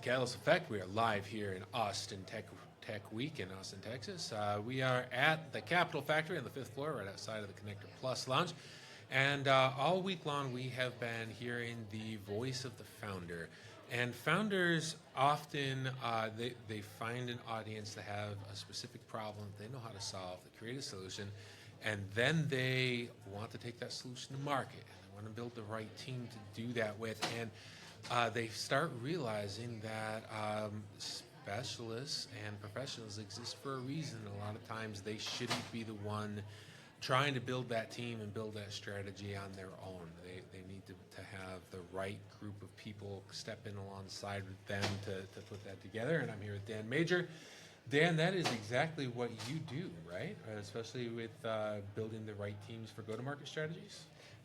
Catalyst Effect. We are live here in Austin Tech Week in Austin, Texas. We are at the Capitol Factory on the 5th floor, right outside of the Connector Plus Lounge. And all week long, we have been hearing the voice of the founder. And founders often, they find an audience that have a specific problem they know how to solve, they create a solution, and then they want to take that solution to market. And they want to build the right team to do that with. And they start realizing that specialists and professionals exist for a reason. A lot of times they shouldn't be the one trying to build that team and build that strategy on their own. They need to have the right group of people step in alongside with them to put that together. And I'm here with Dan Major. Dan, that is exactly what you do, right? Especially with building the right teams for go-to-market strategies.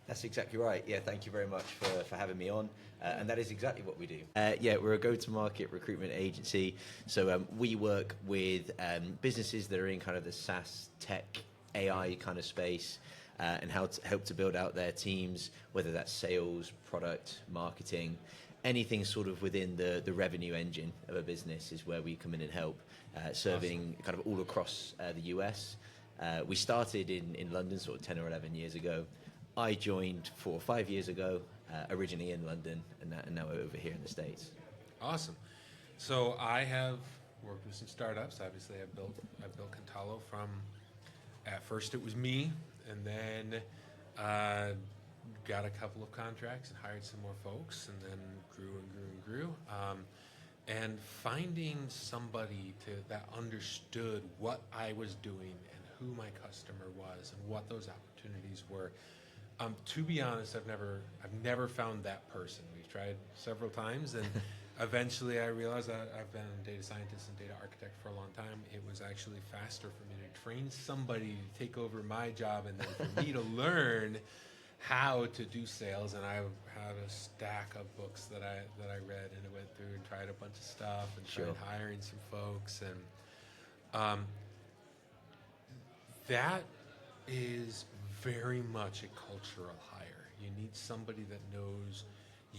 That's exactly right. Yeah, thank you very much for having me on. And that is exactly what we do. Yeah, we're a go-to-market recruitment agency. So we work with businesses that are in kind of the SaaS tech AI kind of space and help to build out their teams, whether that's sales, product, marketing, anything sort of within the revenue engine of a business is where we come in and help, serving kind of all across the US. We started in London sort of 10 or 11 years ago. I joined 4 or 5 years ago, originally in London, and now over here in the States. Awesome. So I have worked with some startups. Obviously, I've built Contalo from, at first it was me, and then got a couple of contracts and hired some more folks, and then grew. And finding somebody that understood what I was doing and who my customer was and what those opportunities were. To be honest, I've never found that person. We've tried several times, and eventually I realized that I've been a data scientist and data architect for a long time. It was actually faster for me to train somebody to take over my job and then for me to learn how to do sales. And I had a stack of books that I read, and I went through and tried a bunch of stuff and tried hiring some folks. And that is very much a cultural hire. You need somebody that knows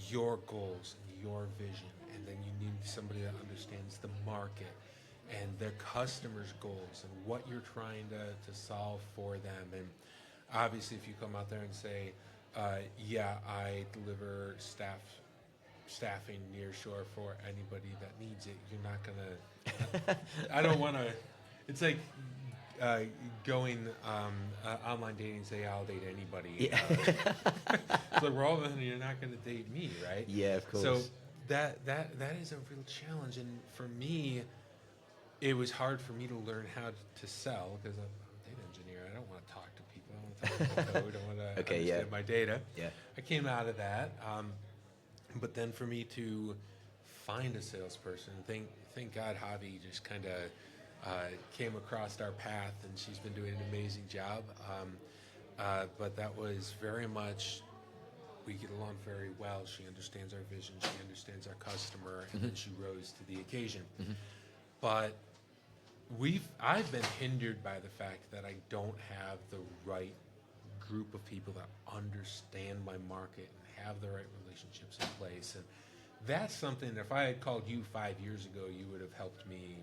your goals and your vision, and then you need somebody that understands the market and their customers' goals and what you're trying to solve for them. And obviously, if you come out there and say, yeah, I deliver staffing near shore for anybody that needs it, you're not gonna, I don't want to, it's like going online dating and say, I'll date anybody. Yeah. So we're all, you're not going to date me, right? Yeah, of course. So that is a real challenge. And for me, it was hard for me to learn how to sell, because I'm a data engineer. I don't want to talk to people. I want to talk to code. I want to understand my data. Yeah. I came out of that. But then for me to find a salesperson, thank God Javi just kind of came across our path, and she's been doing an amazing job. But that was very much, we get along very well. She understands our vision, she understands our customer, and then she rose to the occasion. But I've been hindered by the fact that I don't have the right group of people that understand my market and have the right relationships in place. And that's something that if I had called you 5 years ago, you would have helped me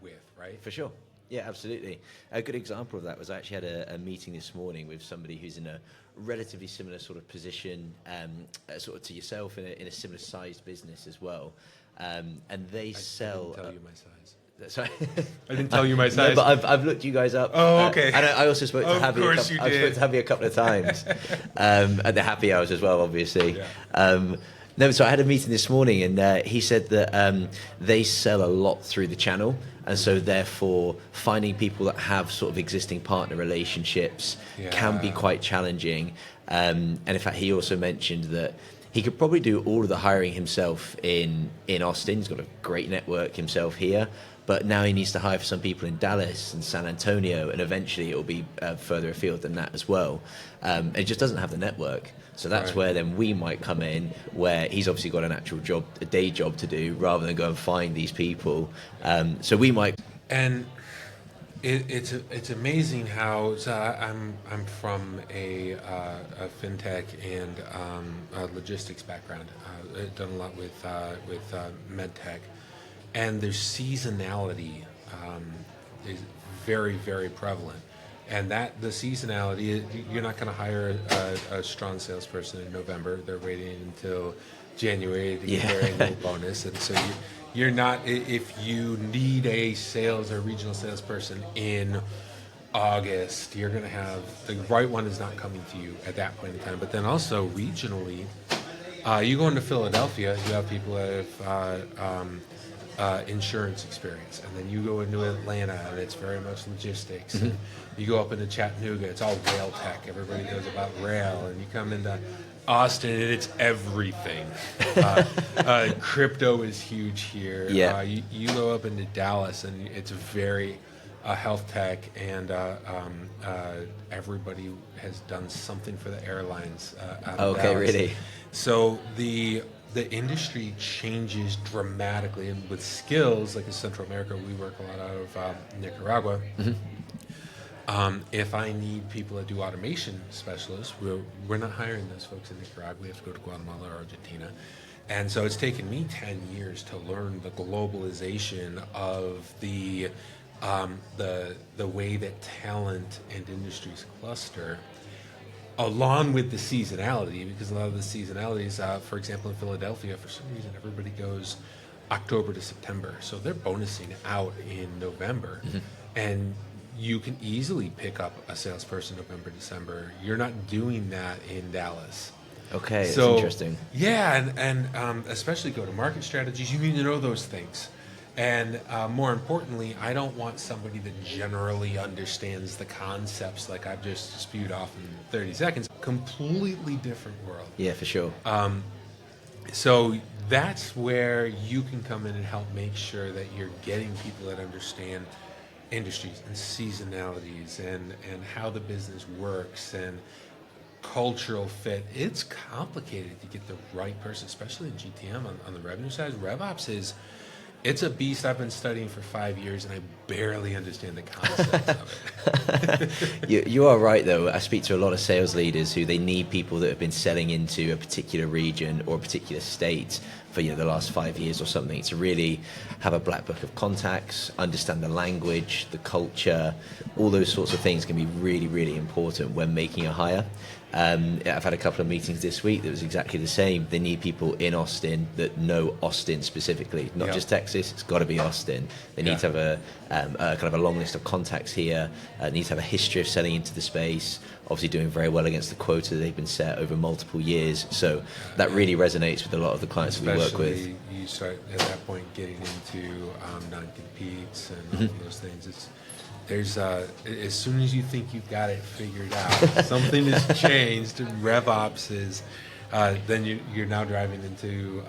with, right? For sure. Yeah, absolutely. A good example of that was I actually had a meeting this morning with somebody who's in a relatively similar sort of position, sort of to yourself, in a similar sized business as well. And they sell. I didn't tell you my size. Sorry, I didn't tell you my size. No, but I've looked you guys up. Oh, okay. And I also spoke to Javi. Of course you did. I spoke to Javi a couple of times, at the happy hours as well, obviously. Yeah. No, so I had a meeting this morning, and he said that they sell a lot through the channel, and so therefore finding people that have sort of existing partner relationships can be quite challenging. And in fact, he also mentioned that he could probably do all of the hiring himself in Austin. He's got a great network himself here, but now he needs to hire for some people in Dallas and San Antonio, and eventually it will be further afield than that as well. It just doesn't have the network. So that's where then we might come in, where he's obviously got an actual job, a day job to do, rather than go and find these people. So we might. And It's amazing how I'm from a fintech and a logistics background. I've done a lot with med tech, and their seasonality is very prevalent. And that the seasonality, you're not going to hire a strong salesperson in November. They're waiting until January to get their annual bonus, and so you're not. If you need a sales or regional salesperson in August, you're going to have the right one is not coming to you at that point in time. But then also regionally, you go into Philadelphia, you have people that have insurance experience, and then you go into Atlanta, and it's very much logistics. And you go up into Chattanooga, it's all rail tech. Everybody knows about rail, and you come into Austin, and it's everything. Crypto is huge here. Yeah. You go up into Dallas, and it's very health tech, and everybody has done something for the airlines out of Okay, Dallas. really? So the industry changes dramatically, and with skills like in Central America, we work a lot out of Nicaragua. If I need people that do automation specialists, we're not hiring those folks in Nicaragua. We have to go to Guatemala or Argentina. And so it's taken me 10 years to learn the globalization of the way that talent and industries cluster, along with the seasonality, because a lot of the seasonalities, for example, in Philadelphia, for some reason, everybody goes October to September. So they're bonusing out in November. And you can easily pick up a salesperson November, December. You're not doing that in Dallas. Okay, that's So, interesting. Yeah, and especially go-to-market strategies, you need to know those things. And more importantly, I don't want somebody that generally understands the concepts like I've just spewed off in 30 seconds. Completely different world. Yeah, for sure. So that's where you can come in and help make sure that you're getting people that understand industries and seasonalities and how the business works and cultural fit. It's complicated to get the right person, especially in GTM on the revenue side. RevOps it's a beast I've been studying for 5 years, and I barely understand the concepts of it. You are right, though. I speak to a lot of sales leaders who they need people that have been selling into a particular region or a particular state for the last 5 years or something to really have a black book of contacts, understand the language, the culture, all those sorts of things can be really, really important when making a hire. I've had a couple of meetings this week that was exactly the same. They need people in Austin that know Austin specifically, not just Texas. It's got to be Austin. They need to have a kind of a long list of contacts here. Need to have a history of selling into the space. Obviously, doing very well against the quota they've been set over multiple years. So that really resonates with a lot of the clients that we work with. Especially you start at that point getting into non-competes and all those things. There's as soon as you think you've got it figured out, something has changed. RevOps is then you're now driving into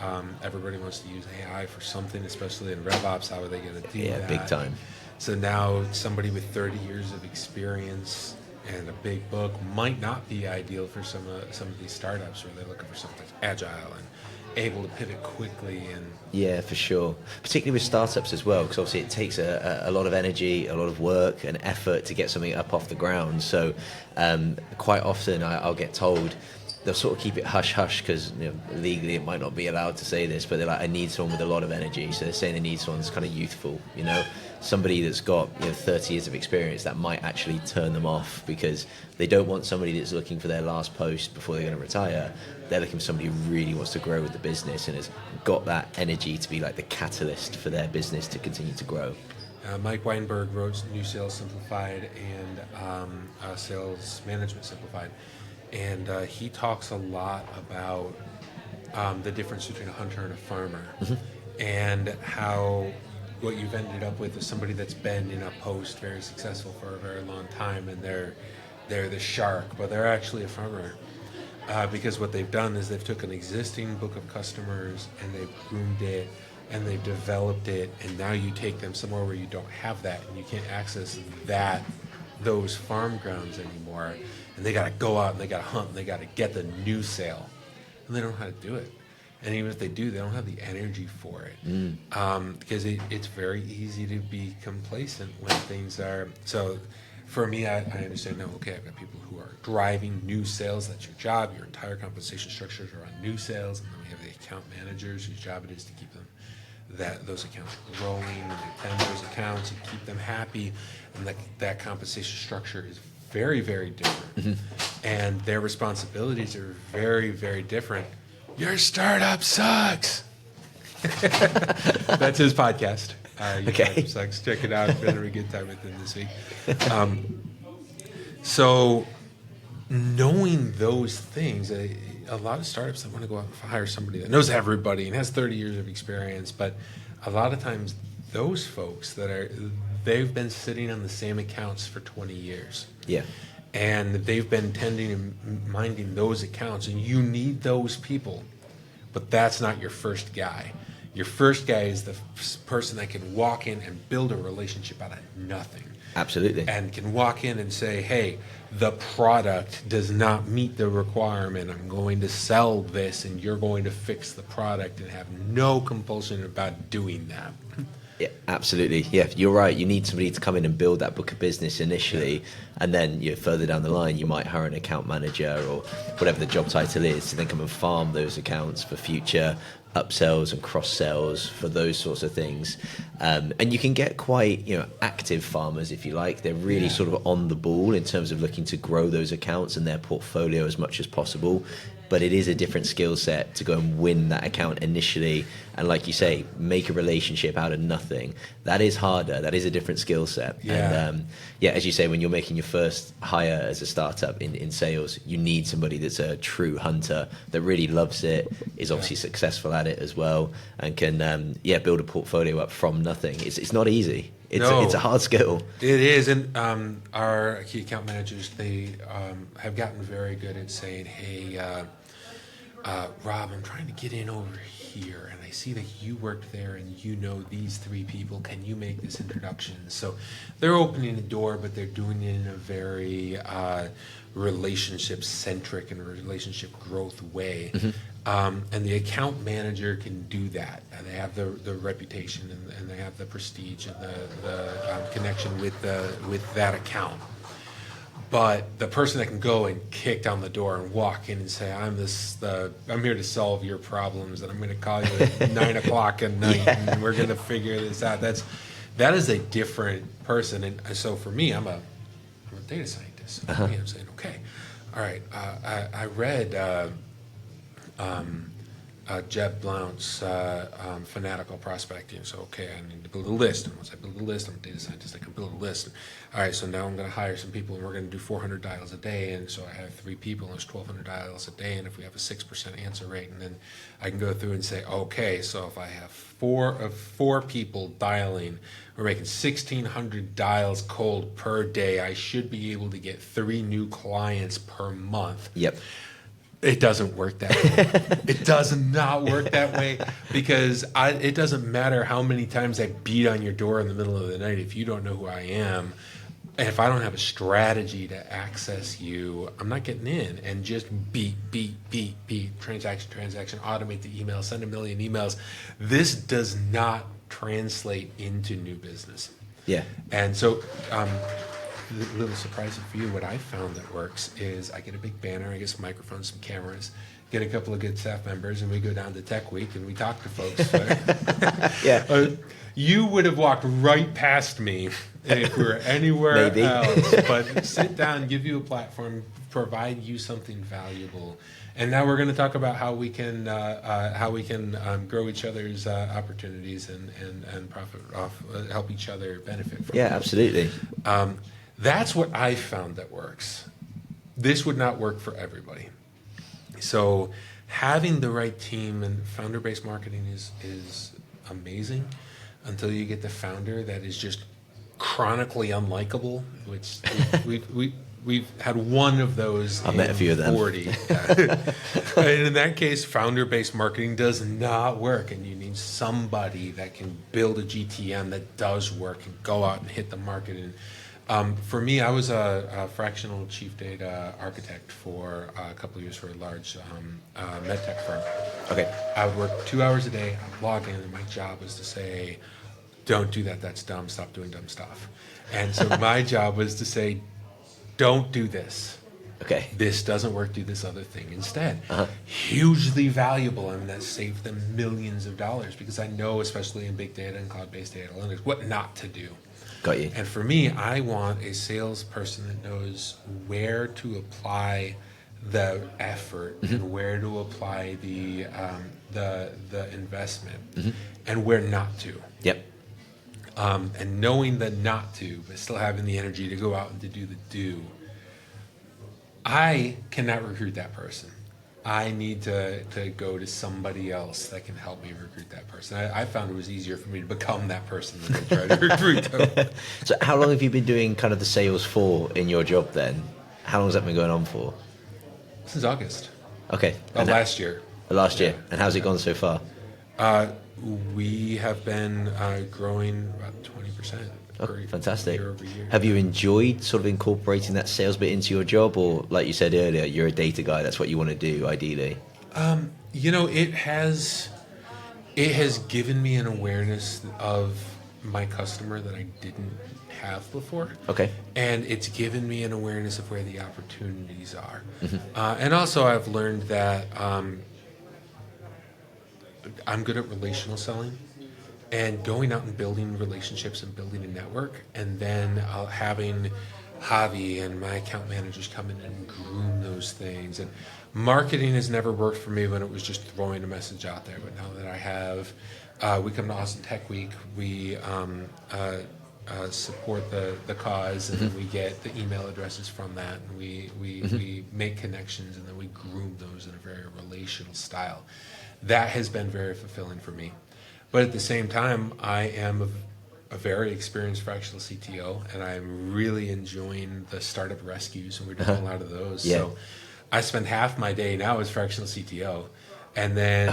everybody wants to use AI for something, especially in RevOps. How are they going to do that? Yeah, big time. So now somebody with 30 years of experience and a big book might not be ideal for some of these startups where they're looking for something agile and able to pivot quickly. And yeah, for sure, particularly with startups as well, because obviously it takes a lot of energy, a lot of work and effort to get something up off the ground. So quite often I'll get told they'll sort of keep it hush hush because legally it might not be allowed to say this, but they're like, I need someone with a lot of energy. So they're saying they need someone that's kind of youthful, somebody that's got 30 years of experience. That might actually turn them off because they don't want somebody that's looking for their last post before they're going to retire. They're looking for somebody who really wants to grow with the business and has got that energy to be like the catalyst for their business to continue to grow. Mike Weinberg wrote New Sales Simplified and Sales Management Simplified, and he talks a lot about the difference between a hunter and a farmer, and how what you've ended up with is somebody that's been in a post very successful for a very long time, and they're the shark, but they're actually a farmer. Because what they've done is they've took an existing book of customers and they've groomed it and they've developed it, and now you take them somewhere where you don't have that and you can't access those farm grounds anymore, and they got to go out and they got to hunt and they got to get the new sale, and they don't know how to do it. And even if they do, they don't have the energy for it. Because it's very easy to be complacent when things are. So for me, I understand now, okay, I've got people who are driving new sales. That's your job. Your entire compensation structures are on new sales. And then we have the account managers whose job it is to keep them those accounts growing and attend those accounts and keep them happy. And that compensation structure is very, very different. And their responsibilities are very, very different. Your startup sucks. That's his podcast. Your Startup Sucks. Check it out. Better a good time with him this week. So knowing those things, a lot of startups that want to go out and hire somebody that knows everybody and has 30 years of experience, but a lot of times those folks they've been sitting on the same accounts for 20 years. Yeah. And they've been tending and minding those accounts, and you need those people, but that's not your first guy. Your first guy is the person that can walk in and build a relationship out of nothing. Absolutely. And can walk in and say, hey, the product does not meet the requirement. I'm going to sell this, and you're going to fix the product, and have no compulsion about doing that. Yeah, absolutely. Yeah, you're right. You need somebody to come in and build that book of business initially, and then further down the line, you might hire an account manager or whatever the job title is to then come and farm those accounts for future upsells and cross sells, for those sorts of things. And you can get quite active farmers, if you like. They're really sort of on the ball in terms of looking to grow those accounts and their portfolio as much as possible. But it is a different skill set to go and win that account initially, and like you say, make a relationship out of nothing. That is harder. That is a different skill set. Yeah. And as you say, when you're making your first hire as a startup in sales, you need somebody that's a true hunter that really loves it, is obviously successful at it as well, and can build a portfolio up from nothing. It's not easy. It's a hard skill. It is, and our key account managers, they have gotten very good at saying, hey, Rob, I'm trying to get in over here, and I see that you worked there and you know these 3 people. Can you make this introduction? So they're opening the door, but they're doing it in a very relationship-centric and relationship growth way. And the account manager can do that. And they have the reputation and they have the prestige and the connection with that account. But the person that can go and kick down the door and walk in and say, I'm here to solve your problems, and I'm going to call you at 9 o'clock at night, and we're going to figure this out. That is a different person. And so for me, I'm a data scientist. So for me, I'm saying, okay, all right, I read Jeb Blount's Fanatical Prospecting. So, okay, I need to build a list. And once I build a list, I'm a data scientist, I can build a list. All right, so now I'm going to hire some people, and we're going to do 400 dials a day. And so I have 3 people, and there's 1,200 dials a day. And if we have a 6% answer rate, and then I can go through and say, okay, so if I have 4 people dialing, we're making 1,600 dials cold per day. I should be able to get 3 new clients per month. Yep. It doesn't work that way. It does not work that way, because it doesn't matter how many times I beat on your door in the middle of the night. If you don't know who I am, and if I don't have a strategy to access you, I'm not getting in. And just beat, transaction, automate the email, send a million emails. This does not translate into new business. Yeah. And so, a little surprising for you, what I found that works is I get a big banner, I get some microphones, some cameras, get a couple of good staff members, and we go down to Tech Week and we talk to folks. Yeah. You would have walked right past me if we were anywhere else. But sit down, give you a platform, provide you something valuable. And now we're going to talk about how we can grow each other's opportunities and profit off, help each other benefit from. Yeah, absolutely. That's what I found that works. This would not work for everybody. So having the right team, and founder-based marketing is amazing until you get the founder that is just chronically unlikable, which we've had one of those. I've met a few of them. 40. And in that case, founder-based marketing does not work, and you need somebody that can build a GTM that does work and go out and hit the market. And For me, I was a fractional chief data architect for a couple of years for a large med tech firm. Okay. I would work 2 hours a day. I'd log in, and my job was to say, "Don't do that. That's dumb. Stop doing dumb stuff." And so my job was to say, "Don't do this. Okay. This doesn't work. Do this other thing instead." Hugely valuable. I mean, that saved them millions of dollars because I know, especially in big data and cloud-based data analytics, what not to do. Got you. And for me, I want a salesperson that knows where to apply the effort and where to apply the investment and where not to. Yep. And knowing the not to, but still having the energy to go out and to do the do. I cannot recruit that person. I need to go to somebody else that can help me recruit that person. I found it was easier for me to become that person than to try to recruit them. So how long have you been doing kind of the sales for in your job then? How long has that been going on for? Since August. Okay. Of last year. Last year. Yeah. And how's it gone so far? We have been growing about 20%. Fantastic. Year over year. Have you enjoyed sort of incorporating that sales bit into your job, or like you said earlier, you're a data guy, that's what you want to do ideally? It has given me an awareness of my customer that I didn't have before. Okay. And it's given me an awareness of where the opportunities are. And also I've learned that I'm good at relational selling. And going out and building relationships and building a network, and then having Javi and my account managers come in and groom those things. And marketing has never worked for me when it was just throwing a message out there. But now that I have, we come to Austin Tech Week, we support the cause, and then we get the email addresses from that, and we make connections, and then we groom those in a very relational style. That has been very fulfilling for me. But at the same time, I am a very experienced fractional CTO, and I'm really enjoying the startup rescues, and we're doing a lot of those. Yeah. So I spend half my day now as fractional CTO, and then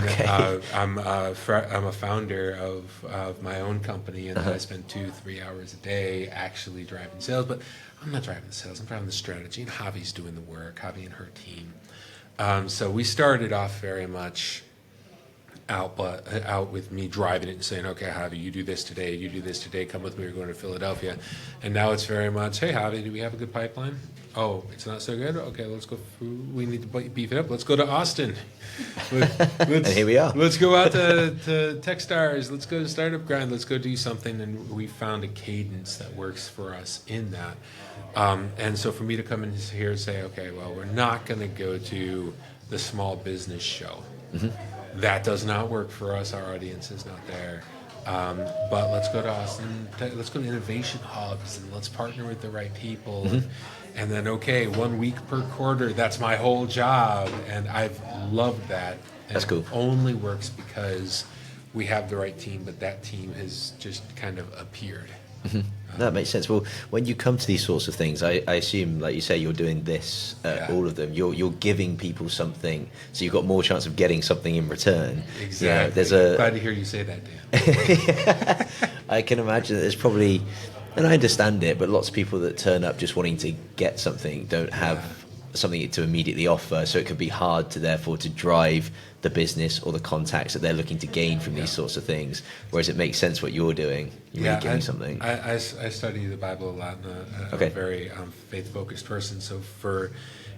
I'm a founder of my own company, and then I spend 2-3 hours a day actually driving sales. But I'm not driving the sales; I'm driving the strategy, and Javi's doing the work. Javi and her team. So we started off very much out with me driving it and saying, "Okay, Javi, you do this today, come with me, we're going to Philadelphia." And now it's very much, "Hey, Javi, do we have a good pipeline? Oh, it's not so good? Okay, let's go, we need to beef it up. Let's go to Austin. And here we are. Let's go out to Techstars, let's go to Startup Grind, let's go do something." And we found a cadence that works for us in that. And so for me to come in here and say, "Okay, well, we're not going to go to the small business show." That does not work for us. Our audience is not there. But let's go to Austin. Let's go to innovation hubs, and let's partner with the right people. And then, okay, 1 week per quarter. That's my whole job, and I've loved that. And That's cool. It only works because we have the right team, but that team has just kind of appeared. That makes sense. Well, when you come to these sorts of things, I assume, like you say, you're doing this, all of them. You're giving people something, so you've got more chance of getting something in return. Exactly. Glad to hear you say that, Dan. I can imagine that there's probably, and I understand it, but lots of people that turn up just wanting to get something don't have something to immediately offer, so it can be hard to therefore to drive the business or the contacts that they're looking to gain from these sorts of things. Whereas it makes sense what you're doing. You're really giving something. I study the Bible a lot, and I'm a very faith-focused person. So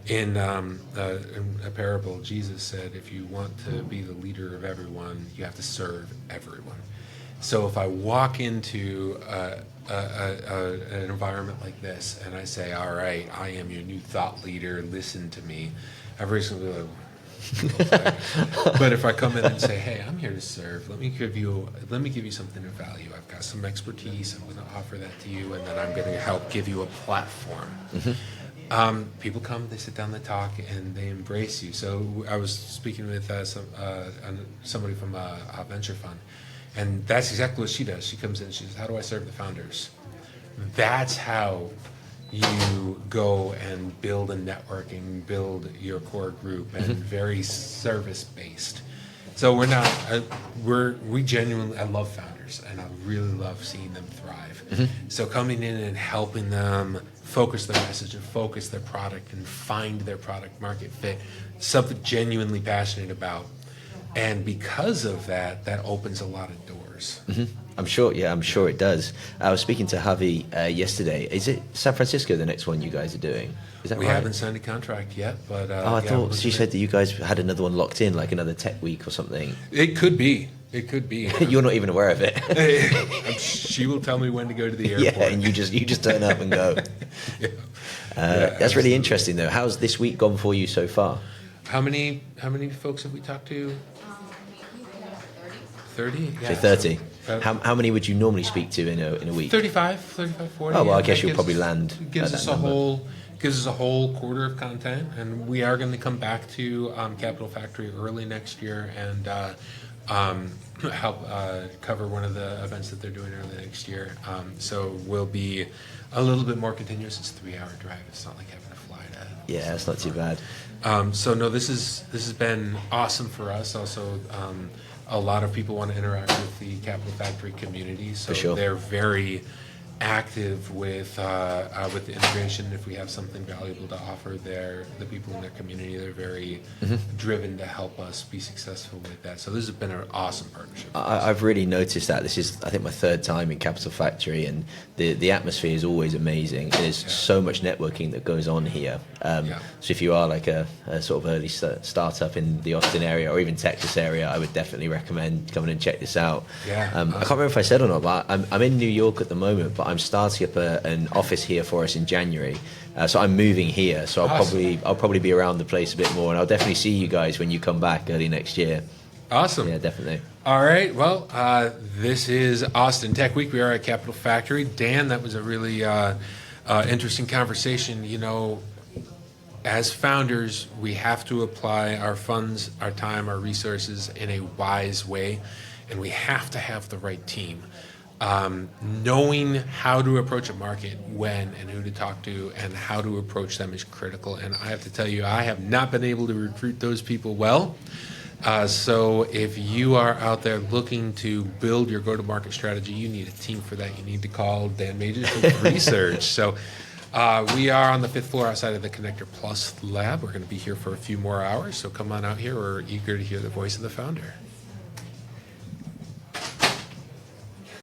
in a parable, Jesus said, if you want to be the leader of everyone, you have to serve everyone. So if I walk into an environment like this and I say, "All right, I am your new thought leader, listen to me," everybody's going to be like, but if I come in and say, "Hey, I'm here to serve. Let me give you something of value. I've got some expertise. I'm going to offer that to you, and then I'm going to help give you a platform." People come, they sit down, they talk, and they embrace you. So I was speaking with somebody from a venture fund, and that's exactly what she does. She comes in and she says, "How do I serve the founders?" That's how you go and build a network and build your core group, and very service-based. So we're not. We genuinely. I love founders, and I really love seeing them thrive. So coming in and helping them focus their message and focus their product and find their product market fit, something genuinely passionate about, and because of that, that opens a lot of doors. I'm sure. Yeah, I'm sure it does. I was speaking to Javi yesterday. Is it San Francisco the next one you guys are doing? Is that We right? haven't signed a contract yet, but I yeah, thought she said that you guys had another one locked in, like another tech week or something. it could be. It could be. You're not even aware of it. She will tell me when to go to the airport. Yeah, and you just turn up and go. Yeah. That's really interesting, though. How's this week gone for you so far? How many folks have we talked to? 30? Yeah. Say 30. How many would you normally speak to in a week? 35, 40. Oh, well, I yeah. guess you'll probably land Gives at us that number. gives us a whole quarter of content, and we are going to come back to Capital Factory early next year and help cover one of the events that they're doing early next year. So we'll be a little bit more continuous. It's a 3-hour drive. It's not like having to fly to. Yeah, that's not too bad. So no, this has been awesome for us. Also, a lot of people want to interact with the Capital Factory community, so For sure. they're very active with the integration. If we have something valuable to offer, the people in their community, they're very driven to help us be successful with that. So this has been an awesome partnership. I've really noticed that. This is, I think, my third time in Capital Factory, and the atmosphere is always amazing. There's so much networking that goes on here. So if you are like a sort of early startup in the Austin area or even Texas area, I would definitely recommend coming and check this out. Yeah, I can't remember if I said or not, but I'm in New York at the moment, but I'm starting up an office here for us in January. So I'm moving here, so I'll probably be around the place a bit more, and I'll definitely see you guys when you come back early next year. Awesome. Yeah, definitely. All right. Well, this is Austin Tech Week. We are at Capital Factory. Dan, that was a really interesting conversation. You know, as founders, we have to apply our funds, our time, our resources in a wise way, and we have to have the right team. Knowing how to approach a market, when and who to talk to, and how to approach them is critical. And I have to tell you, I have not been able to recruit those people well. So if you are out there looking to build your go-to-market strategy, you need a team for that. You need to call Dan Majors with Research. So we are on the 5th floor outside of the Connector Plus lab. We're going to be here for a few more hours. So come on out here. We're eager to hear the voice of the founder.